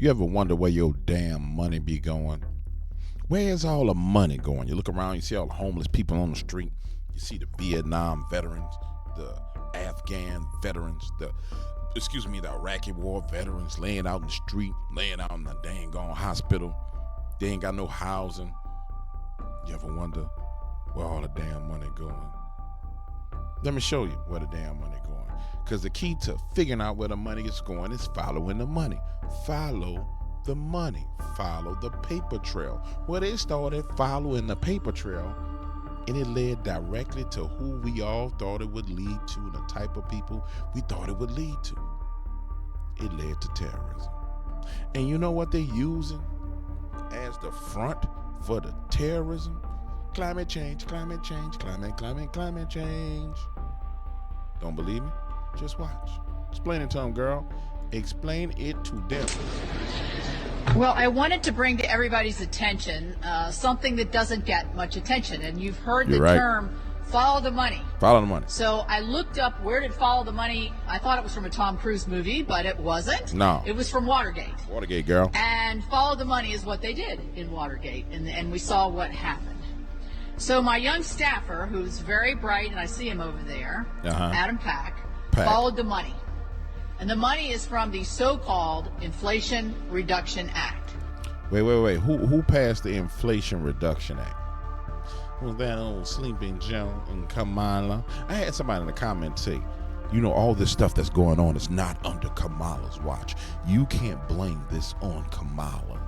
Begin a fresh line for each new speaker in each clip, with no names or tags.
You ever wonder where your damn money be going? Where's all the money going? You look around, you see all the homeless people on the street. You see the Vietnam veterans, the Afghan veterans, the Iraqi war veterans laying out in the street, laying out in the dang gone hospital. They ain't got no housing. You ever wonder where all the damn money going? Let me show you where the damn money going. Because the key to figuring out where the money is going is following the money. Follow the money. Follow the paper trail. Well, they started following the paper trail, and it led directly to who we all thought it would lead to, and the type of people we thought it would lead to. It led to terrorism. And you know what they're using as the front for the terrorism? Climate change, climate change, climate change. Don't believe me? Just watch. Explain it to them, girl. Explain it to them.
Well, I wanted to bring to everybody's attention something that doesn't get much attention, and you've heard the term follow the money.
Follow the money.
So I looked up where did follow the money. I thought it was from a Tom Cruise movie, but it wasn't.
No.
It was from Watergate.
Watergate, girl.
And follow the money is what they did in Watergate, and we saw what happened. So my young staffer, who's very bright, and I see him over there, Adam Pack, followed the money. And the money is from the so-called Inflation Reduction Act.
Wait. Who passed the Inflation Reduction Act? Was that old Sleeping Joe and Kamala? I had somebody in the comments say, all this stuff that's going on is not under Kamala's watch. You can't blame this on Kamala.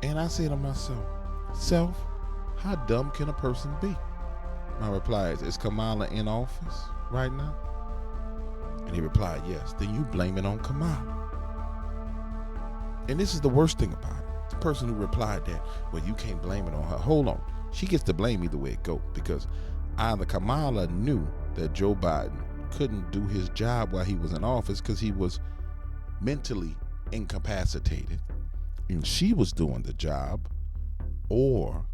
And I say to myself, how dumb can a person be? My reply is Kamala in office right now? And he replied, yes. Then you blame it on Kamala. And this is the worst thing about it. The person who replied that, well, you can't blame it on her. Hold on. She gets to blame either way it goes, because either Kamala knew that Joe Biden couldn't do his job while he was in office because he was mentally incapacitated, and she was doing the job, or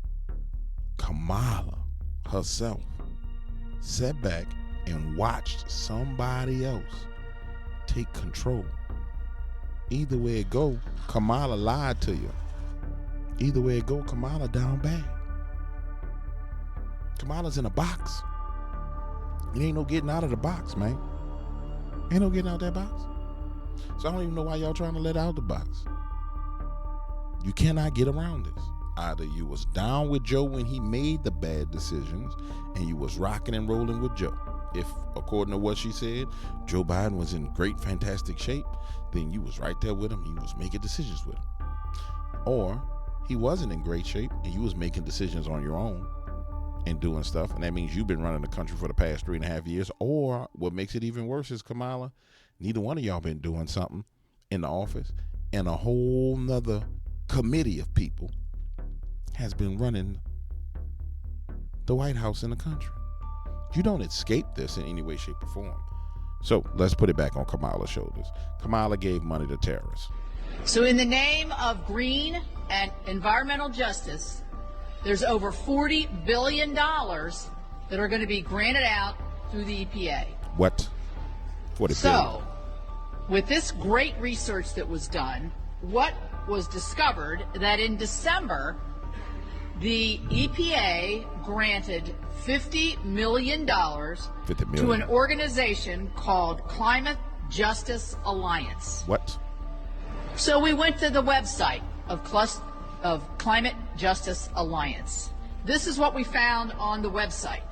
Kamala herself sat back and watched somebody else take control. Either way it go, Kamala lied to you. Either way it go, Kamala down bad. Kamala's in a box. It ain't no getting out of the box, man. Ain't no getting out that box. So I don't even know why y'all trying to let out the box. You cannot get around this. Either you was down with Joe when he made the bad decisions, and you was rocking and rolling with Joe. If, according to what she said, Joe Biden was in great, fantastic shape, then you was right there with him. You was making decisions with him. Or he wasn't in great shape, and you was making decisions on your own and doing stuff, and that means you've been running the country for the past 3.5 years. Or what makes it even worse is, Kamala, neither one of y'all been doing something in the office, and a whole nother committee of people has been running the White House in the country. You don't escape this in any way, shape, or form. So let's put it back on Kamala's shoulders. Kamala gave money to terrorists.
So in the name of green and environmental justice, there's over $40 billion that are going to be granted out through the EPA.
What? 40 billion.
So, with this great research that was done, what was discovered that in December, the EPA granted $50 million to an organization called Climate Justice Alliance.
What?
So we went to the website of Climate Justice Alliance. This is what we found on the website,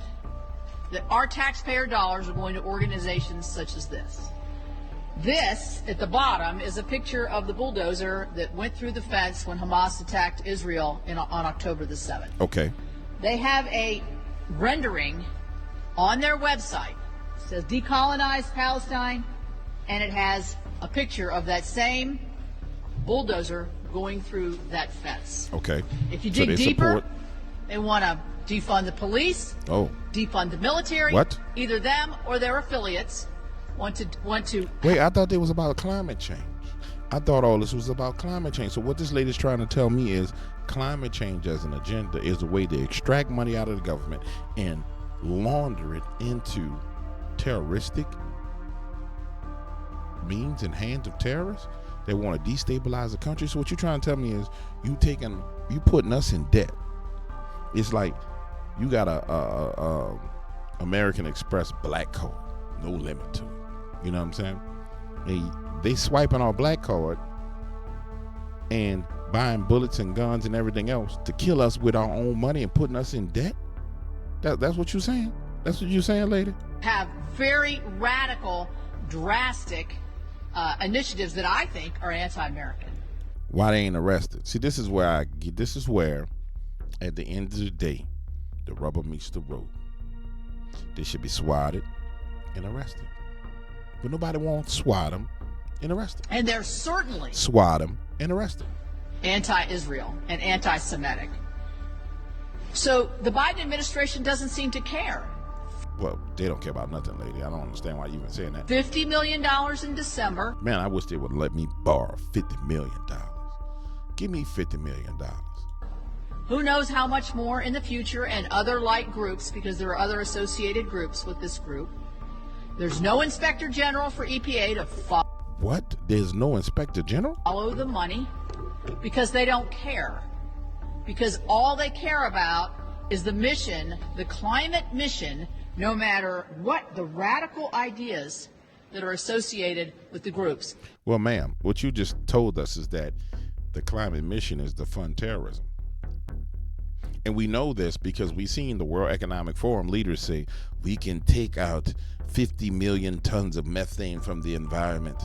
that our taxpayer dollars are going to organizations such as this. This, at the bottom, is a picture of the bulldozer that went through the fence when Hamas attacked Israel on October the 7th.
Okay.
They have a rendering on their website. It says decolonize Palestine, and it has a picture of that same bulldozer going through that fence.
Okay.
If you dig deeper, they want to defund the police, defund the military.
What?
Either them or their affiliates want to.
Wait, I thought it was about climate change. I thought all this was about climate change. So what this lady's trying to tell me is climate change as an agenda is a way to extract money out of the government and launder it into terroristic means and hands of terrorists. They want to destabilize the country. So what you're trying to tell me is you putting us in debt. It's like you got a American Express black card, no limit to it. You know what I'm saying? They swiping our black card and buying bullets and guns and everything else to kill us with our own money and putting us in debt. That's what you're saying? That's what you're saying, lady?
Have very radical, drastic initiatives that I think are anti-American.
Why they ain't arrested? See, this is where at the end of the day, the rubber meets the road. They should be swatted and arrested. But nobody wants to swat them and arrest them.
And they're certainly
swat them and arrest them.
Anti-Israel and anti-Semitic. So the Biden administration doesn't seem to care.
Well, they don't care about nothing, lady. I don't understand why you even saying that.
$50 million in December.
Man, I wish they would let me borrow $50 million. Give me $50 million.
Who knows how much more in the future, and other like groups, because there are other associated groups with this group. There's no inspector general for EPA to follow.
What? There's no inspector general?
Follow the money because they don't care. Because all they care about is the mission, the climate mission, no matter what the radical ideas that are associated with the groups.
Well, ma'am, what you just told us is that the climate mission is to fund terrorism. And we know this because we've seen the World Economic Forum leaders say we can take out 50 million tons of methane from the environment.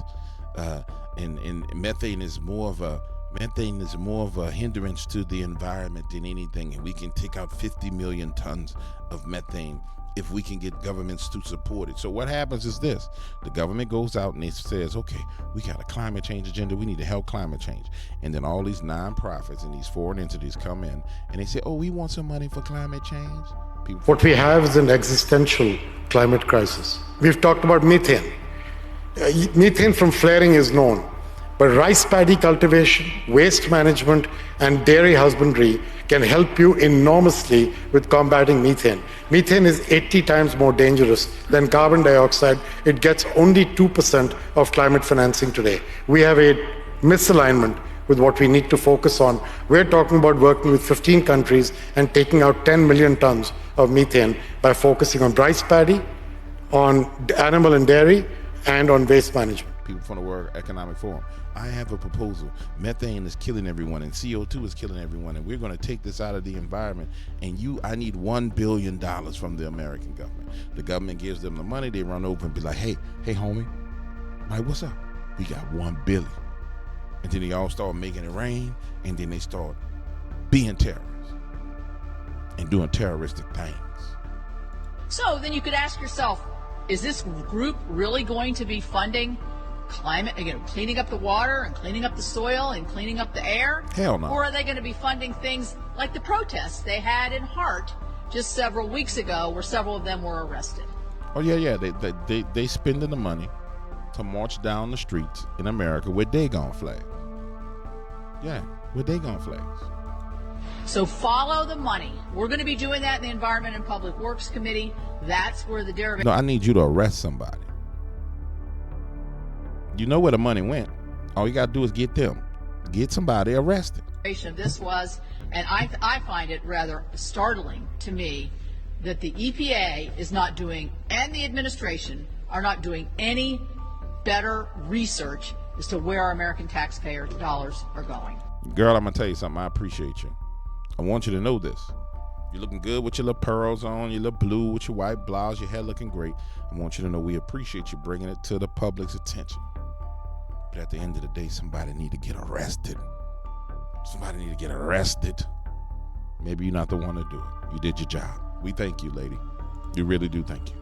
And methane is more of a hindrance to the environment than anything. And we can take out 50 million tons of methane if we can get governments to support it. So what happens is this: the government goes out and it says, okay, we got a climate change agenda, we need to help climate change. And then all these nonprofits and these foreign entities come in and they say, oh, we want some money for climate change.
What we have is an existential climate crisis. We've talked about methane. Methane from flaring is known, but rice paddy cultivation, waste management, and dairy husbandry can help you enormously with combating methane. Methane is 80 times more dangerous than carbon dioxide. It gets only 2% of climate financing today. We have a misalignment with what we need to focus on. We're talking about working with 15 countries and taking out 10 million tons of methane by focusing on rice paddy, on animal and dairy, and on waste management.
People from the World Economic Forum. I have a proposal. Methane is killing everyone and CO2 is killing everyone, and we're going to take this out of the environment. And I need $1 billion from the American government. The government gives them the money. They run over and be like, hey, homie, like, what's up? We got $1 billion. And then they all start making it rain, and then they start being terrorists and doing terroristic things.
So then you could ask yourself, is this group really going to be funding climate, cleaning up the water and cleaning up the soil and cleaning up the air?
Hell no.
Or are they going to be funding things like the protests they had in Hart just several weeks ago, where several of them were arrested?
Oh yeah. They spending the money to march down the streets in America with Dagon flags. Yeah, with Dagon flags.
So follow the money. We're going to be doing that in the Environment and Public Works Committee. That's where the derivation.
No, I need you to arrest somebody. You know where the money went. All you got to do is get somebody arrested.
This was, and I find it rather startling to me that the EPA is not doing, and the administration are not doing any better research as to where our American taxpayer dollars are going.
Girl, I'm going to tell you something. I appreciate you. I want you to know this. You're looking good with your little pearls on, your little blue with your white blouse, your hair looking great. I want you to know we appreciate you bringing it to the public's attention. But at the end of the day, somebody need to get arrested. Somebody need to get arrested. Maybe you're not the one to do it. You did your job. We thank you, lady. We really do thank you.